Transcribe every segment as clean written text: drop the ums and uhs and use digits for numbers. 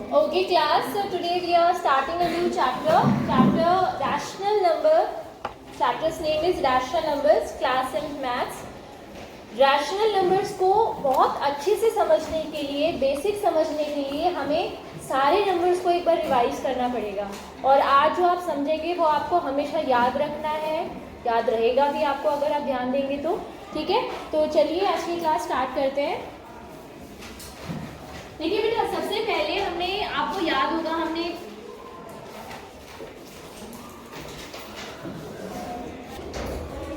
Okay class, so today we are starting a new chapter rational number. Chapter's name is rational numbers, class and maths. Rational numbers को बहुत अच्छे से समझने के लिए, basic समझने के लिए हमें सारे नंबर्स को एक बार रिवाइज करना पड़ेगा। और आज जो आप समझेंगे वो आपको हमेशा याद रखना है, याद रहेगा भी आपको अगर आप ध्यान देंगे तो। ठीक है, तो चलिए आज की क्लास स्टार्ट करते हैं। देखिए बेटा, सबसे पहले हमने, आपको याद होगा, हमने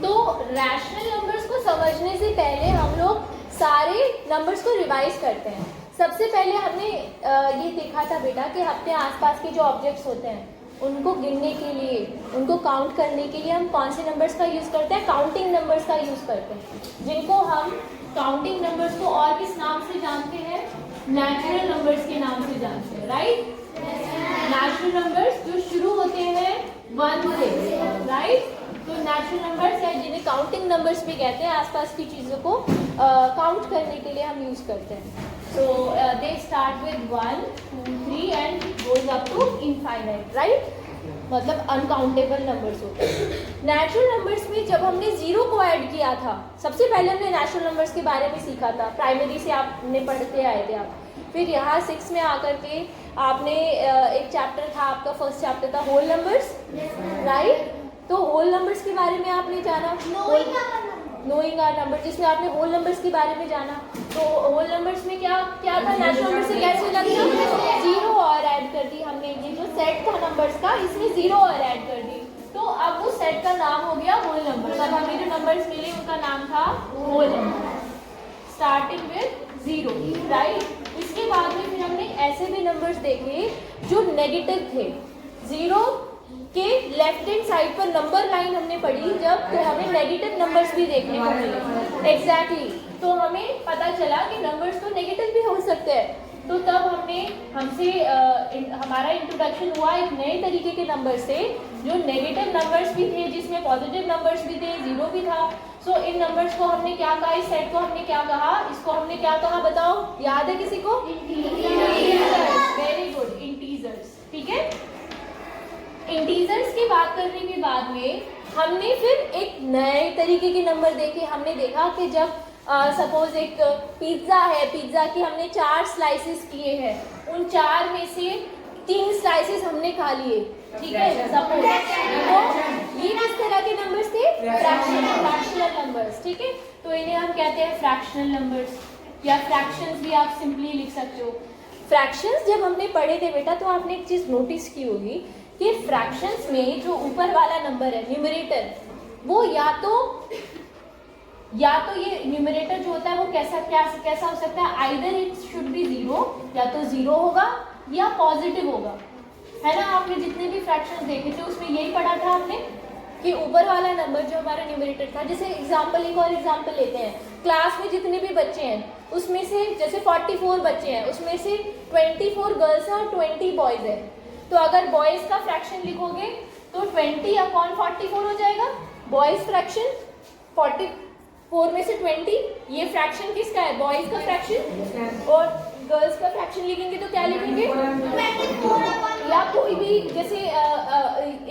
तो रैशनल नंबर्स को समझने से पहले हम लोग सारे नंबर्स को रिवाइज करते हैं। सबसे पहले हमने ये देखा था बेटा कि अपने आसपास के जो ऑब्जेक्ट्स होते हैं उनको गिनने के लिए, उनको काउंट करने के लिए हम कौन से नंबर्स का यूज़ करते हैं? काउंटिंग नंबर्स का यूज़ करते हैं, जिनको हम काउंटिंग नंबर्स को और किस नाम से जानते हैं? नेचुरल नंबर्स के नाम से जानते हैं, राइट? नेचुरल नंबर्स जो शुरू होते हैं 1 से, राइट? तो नेचुरल नंबर्स या जिन्हें काउंटिंग नंबर्स भी कहते हैं, आसपास की चीज़ों को काउंट करने के लिए हम यूज़ करते हैं। So they start with 1, 2, 3 and goes up to infinite, right? मतलब अनकाउंटेबल नंबर्स होते हैं। नेचुरल नंबर्स में जब हमने जीरो को ऐड किया था, सबसे पहले हमने नेचुरल नंबर्स के बारे में सीखा था, प्राइमरी से आपने पढ़ते आए थे आप। फिर यहाँ 6 में आकर के आपने एक चैप्टर था, आपका फर्स्ट चैप्टर था होल नंबर्स, राइट? तो होल नंबर्स के बारे में आपने जाना, नोइंग आर नंबर, जिसमें आपने होल नंबर्स के बारे में जाना। तो होल नंबर्स में क्या क्या था? नेचुरल नंबर से कैसे लगता? जीरो और ऐड कर दी हमने, ये जो सेट था नंबर्स का, इसमें जीरो और ऐड कर दी, तो अब वो सेट का नाम हो गया होल नंबर। अब हमें जो नंबर्स मिले उनका नाम था whole number, starting with zero, right? इसके बाद में फिर हमने ऐसे भी नंबर्स देखे जो नेगेटिव थे। जीरो के लेफ्ट हैंड साइड पर नंबर लाइन हमने पढ़ी जब, तो हमें नेगेटिव नंबर्स भी देखने को मिले। एग्जैक्टली, तो हमें पता चला कि नंबर्स तो नेगेटिव भी हो सकते हैं। तो तब हमारा इंट्रोडक्शन हुआ एक नए तरीके के नंबर से, जो नेगेटिव नंबर्स भी थे, जिसमें पॉजिटिव नंबर्स भी थे, जीरो भी था। सो इन नंबर्स को हमने क्या कहा? इस सेट को हमने क्या कहा? इसको हमने क्या कहा बताओ, याद है किसी को? इंटीजर्स। Very good, integers. ठीक है, इंटीजर्स की बात करने के बाद में हमने फिर एक नए तरीके के नंबर देखे। हमने देखा कि जब सपोज एक पिज्ज़ा है, पिज्ज़ा की हमने 4 स्लाइसेस किए हैं, उन 4 में से 3 स्लाइसेस हमने खा लिए, ठीक है सपोज। तो ये किस तरह के नंबर्स थे? फ्रैक्शनल नंबर्स, ठीक है? तो इन्हें हम कहते हैं फ्रैक्शनल नंबर्स, या फ्रैक्शंस भी आप सिंपली लिख सकते हो। फ्रैक्शंस जब हमने पढ़े थे बेटा, तो आपने एक चीज़ नोटिस की होगी कि फ्रैक्शंस में जो ऊपर वाला नंबर है, न्यूमरेटर, वो या तो ये न्यूमरेटर जो होता है वो कैसा हो सकता है? Either it should be zero, या तो जीरो होगा या पॉजिटिव होगा, है ना? आपने जितने भी फ्रैक्शंस देखे थे उसमें यही पढ़ा था आपने कि ऊपर वाला नंबर जो हमारा न्यूमरेटर था, जैसे एग्जाम्पल, एक और एग्जाम्पल लेते हैं। क्लास में जितने भी बच्चे हैं उसमें से, जैसे 44 बच्चे हैं, उसमें से 24 गर्ल्स हैं और 20 बॉयज़ हैं। तो अगर बॉयज़ का फ्रैक्शन लिखोगे तो 20/44 हो जाएगा, बॉयज़ फ्रैक्शन। 44 में से 20, ये फ्रैक्शन किसका है? बॉयज़ का फ्रैक्शन। और गर्ल्स का फ्रैक्शन लिखेंगे तो क्या लिखेंगे? या कोई भी, जैसे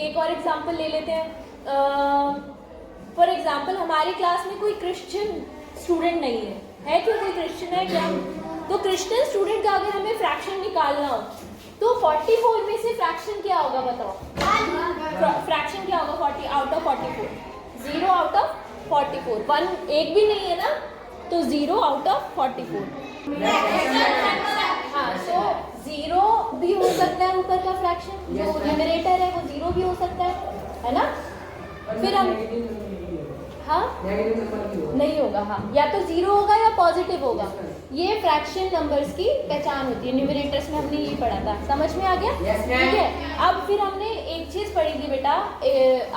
एक और एग्जांपल ले लेते हैं। फॉर एग्जांपल हमारी क्लास में कोई क्रिश्चियन स्टूडेंट नहीं है क्या? कोई क्रिश्चियन है क्या? तो क्रिश्चियन स्टूडेंट का अगर हमें फ्रैक्शन निकालना हो तो 44 में से फ्रैक्शन क्या होगा बताओ? फ्रैक्शन क्या होगा? 40 आउट ऑफ 44, 0 आउट ऑफ 44, 1 एक भी नहीं है ना, तो 0 आउट ऑफ 44। हाँ, सो 0 भी हो सकता है ऊपर का फ्रैक्शन, जो न्यूमरेटर है वो 0 भी हो सकता है ना? फिर हम, हाँ नहीं होगा, हाँ, या तो 0 होगा या पॉजिटिव होगा। ये फ्रैक्शन नंबर्स की पहचान होती है। न्यूमरेटर्स में हमने ये पढ़ा था, समझ में आ गया? ठीक है, अब फिर हमने एक चीज़ पढ़ी थी बेटा,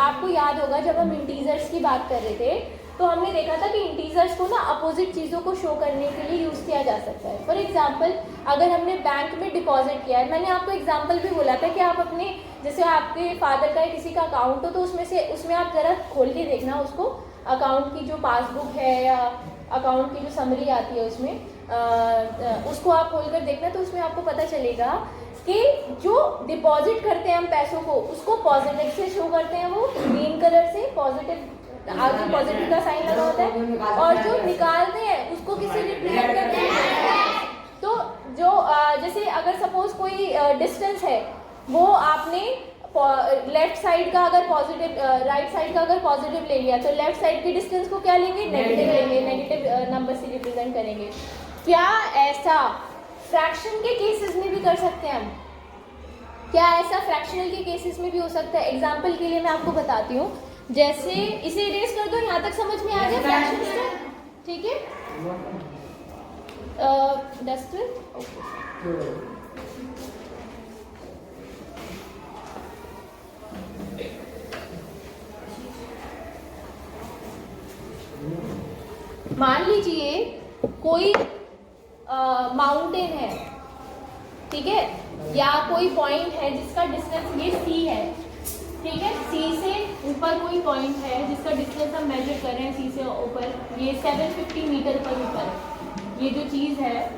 आपको याद होगा जब हम इंटीजर्स की बात कर रहे थे तो हमने देखा था कि इंटीजर्स को ना अपोजिट चीज़ों को शो करने के लिए यूज़ किया जा सकता है। फॉर एग्जांपल, अगर हमने बैंक में डिपॉजिट किया है, मैंने आपको एग्जांपल भी बोला था कि आप अपने, जैसे आपके फादर का किसी का अकाउंट हो तो उसमें आप ज़रा खोल के देखना उसको, अकाउंट की जो पासबुक है या अकाउंट की जो समरी आती है उसमें उसको आप खोल कर देखना, तो उसमें आपको पता चलेगा कि जो डिपॉजिट करते हैं हम पैसों को उसको पॉजिटिव से शो करते हैं, वो ग्रीन कलर से पॉजिटिव, आगे पॉजिटिव का साइन लगा होता है, और जो निकालते हैं उसको किसी रिप्रेजेंट करते हैं। तो जो जैसे अगर सपोज कोई डिस्टेंस है, वो आपने लेफ्ट साइड का अगर पॉजिटिव, राइट साइड का अगर पॉजिटिव ले लिया, तो लेफ्ट साइड के डिस्टेंस को क्या लेंगे, नेगेटिव लेंगे, नेगेटिव नंबर से रिप्रेजेंट करेंगे। क्या ऐसा फ्रैक्शन के केसेस में भी कर सकते हैं हम? क्या ऐसा फ्रैक्शनल के केसेस में भी हो सकता है? एग्जाम्पल के लिए मैं आपको बताती हूँ, जैसे इसे इरेज कर दो, यहाँ तक समझ में आ गया फ्रैक्शन से, ठीक है? डस्टर मान लीजिए कोई माउंटेन है, ठीक है, या कोई पॉइंट है जिसका डिस्टेंस ये सी है, ठीक है, सी से ऊपर कोई पॉइंट है जिसका डिस्टेंस हम मेजर कर रहे हैं सी से ऊपर, ये 750 मीटर पर ऊपर है। ये जो चीज़ है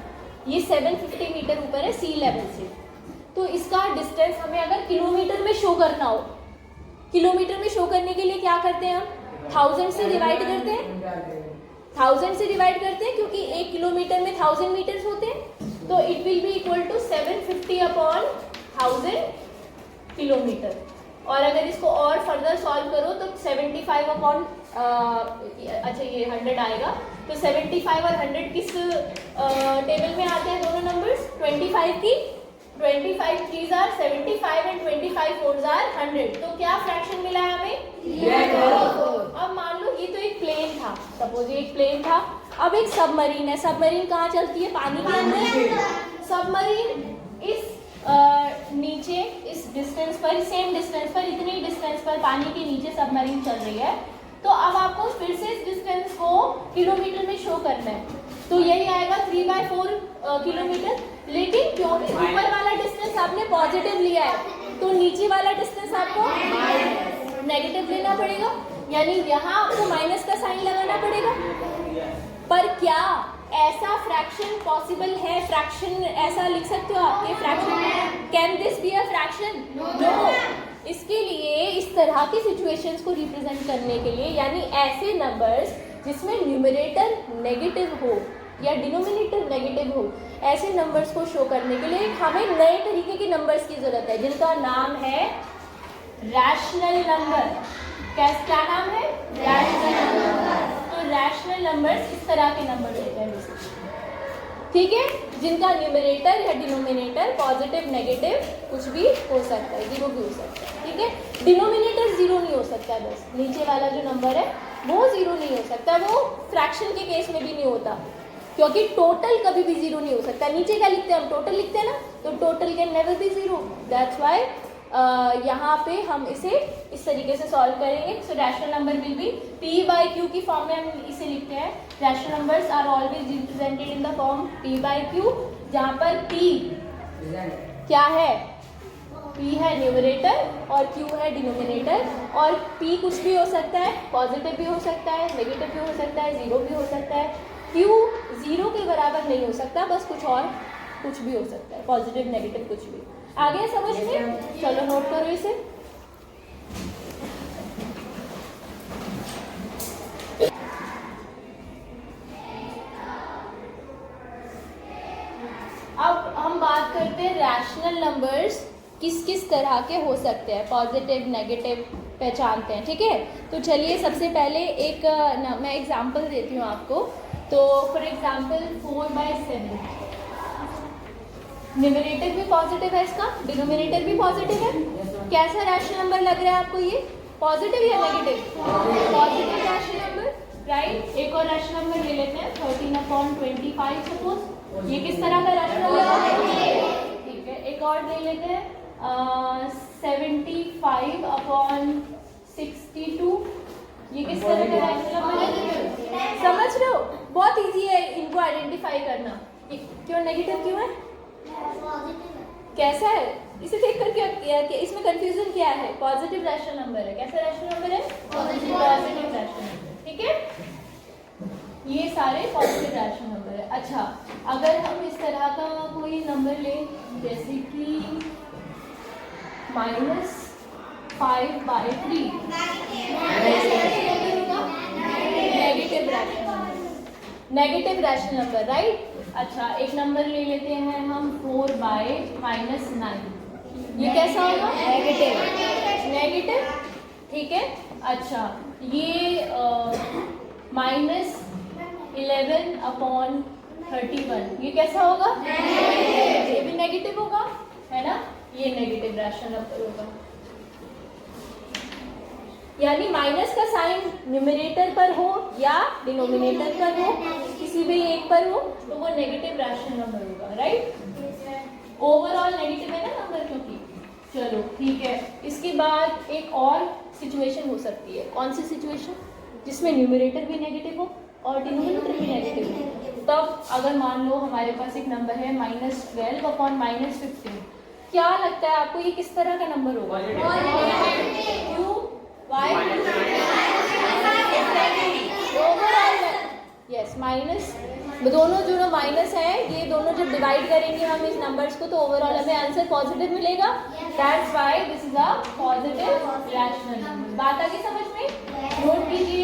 ये 750 मीटर ऊपर है सी लेवल से। तो इसका डिस्टेंस हमें अगर किलोमीटर में शो करना हो, किलोमीटर में शो करने के लिए क्या करते हैं हम? 1000 से डिवाइड करते हैं, 1000 से डिवाइड करते हैं, क्योंकि 1 किलोमीटर में 1000 मीटर्स होते हैं। तो it will be equal to 750 upon 1000 kilometre. और अगर इसको और फर्दर सॉल्व करो तो 75 अपॉन अच्छा ये 100 आएगा। तो 75 और 100 किस टेबल में आते हैं दोनों नंबर्स? 25 की 25 3s are 75 and 25 4s are 100। तो क्या फ्रैक्शन मिला है हमें? अब मान लो ये तो एक प्लेन था, सपोज ये एक प्लेन था। अब एक सबमरीन है। सबमरीन कहाँ चलती है? पानी के अंदर। सबमरीन इस नीचे इस डिस्टेंस पर, सेम डिस्टेंस पर, इतनी डिस्टेंस पर पानी के नीचे सबमरीन चल रही है। तो अब आपको फिर से इस डिस्टेंस को किलोमीटर में शो करना है। तो यही आएगा 3/4 किलोमीटर। लेकिन क्योंकि ऊपर वाला डिस्टेंस आपने पॉजिटिव लिया है तो नीचे वाला डिस्टेंस आपको नेगेटिव लेना पड़ेगा, यानी यहाँ आपको माइनस का साइन लगाना पड़ेगा। पर क्या ऐसा फ्रैक्शन पॉसिबल है? फ्रैक्शन ऐसा लिख सकते हो आप कि fraction, can this be a fraction? No. इसके लिए इस तरह की सिचुएशंस को रिप्रेजेंट करने के लिए, यानी ऐसे नंबर्स जिसमें न्यूमरेटर नेगेटिव हो या डिनोमिनेटर नेगेटिव हो, ऐसे नंबर्स को शो करने के लिए हमें नए तरीके के नंबर्स की जरूरत है, जिनका नाम है रैशनल नंबर। क्या नाम है? Rational number. तो रैशनल नंबर्स इस तरह के नंबर होते हैं, ठीक है, जिनका न्यूमरेटर या डिनोमिनेटर पॉजिटिव नेगेटिव कुछ भी हो सकता है, जीरो भी हो सकता है, ठीक है। डिनोमिनेटर जीरो नहीं हो सकता, बस नीचे वाला जो नंबर है वो जीरो नहीं हो सकता। वो फ्रैक्शन के केस में भी नहीं होता, क्योंकि टोटल कभी भी जीरो नहीं हो सकता। नीचे क्या लिखते हैं हम? टोटल लिखते हैं ना, तो total can never be zero. That's why यहाँ पे हम इसे इस तरीके से सॉल्व करेंगे। So rational number will be p/q की फॉर्म में हम इसे लिखते हैं। Rational numbers are always represented in the form p/q, जहाँ पर p क्या है? p है न्यूमरेटर और q है डिनोमिनेटर। और p कुछ भी हो सकता है, पॉजिटिव भी हो सकता है, नेगेटिव भी हो सकता है, जीरो भी हो सकता है। q जीरो के बराबर नहीं हो सकता, बस कुछ और कुछ भी हो सकता है, पॉजिटिव नेगेटिव कुछ भी। आगे समझ में? चलो नोट करो इसे। अब हम बात करते हैं रैशनल नंबर्स किस किस तरह के हो सकते हैं, पॉजिटिव नेगेटिव पहचानते हैं, ठीक है। तो चलिए सबसे पहले एक मैं एग्जांपल देती हूँ आपको। तो फॉर एग्जांपल 4/7, न्यूमरेटर भी पॉजिटिव है, इसका डिनोमिनेटर भी पॉजिटिव है। कैसा रैशनल नंबर लग रहा है आपको ये? पॉजिटिव या negative? Positive rational number, right. एक और रैशनल नंबर ले लेते हैं 13/25 सपोज। ये किस तरह का रैशनल नंबर है? ठीक है, एक और ले लेते हैं 75/62। ये किस तरह का रैशनल नंबर है? समझ रहे हो? बहुत इजी है इनको आइडेंटिफाई करना। क्यों नेगेटिव क्यों है? कैसा है? इसे देख कर क्या इसमें कंफ्यूजन क्या है? पॉजिटिव रैशनल नंबर है। कैसा रैशनल नंबर है? पॉजिटिव रैशनल नंबर, ठीक है। ये सारे पॉजिटिव रैशनल नंबर है। है। अच्छा, अगर हम इस तरह का कोई नंबर लें जैसे कि -5/3, नेगेटिव रैशनल नंबर, राइट। अच्छा, एक नंबर ले लेते हैं हम 4/-9, ये कैसा होगा? नेगेटिव, ठीक है। अच्छा, ये -11/31, ये कैसा होगा? ये भी नेगेटिव होगा, है ना। ये नेगेटिव रैशनल नंबर होगा। यानी माइनस का साइन न्यूमरेटर पर हो या डिनोमिनेटर पर हो, किसी भी एक पर हो, तो वो नेगेटिव रैशनल नंबर होगा, राइट। ओवरऑल नेगेटिव है ना नंबर, क्योंकि चलो ठीक है। इसके बाद एक और सिचुएशन हो सकती है। कौन सी सिचुएशन? जिसमें न्यूमरेटर भी नेगेटिव हो और डिनोमिनेटर भी नेगेटिव हो। तब अगर मान लो हमारे पास एक नंबर है -12/-15, क्या लगता है आपको ये किस तरह का नंबर होगा? क्यों? वाई? ओवरऑल यस, माइनस, दोनों जो माइनस है, ये दोनों जब डिवाइड करेंगे हम इस नंबर्स को, तो ओवरऑल हमें आंसर पॉजिटिव मिलेगा। That's why this is a positive rational number. बात आ गई समझ में? नोट कीजिए।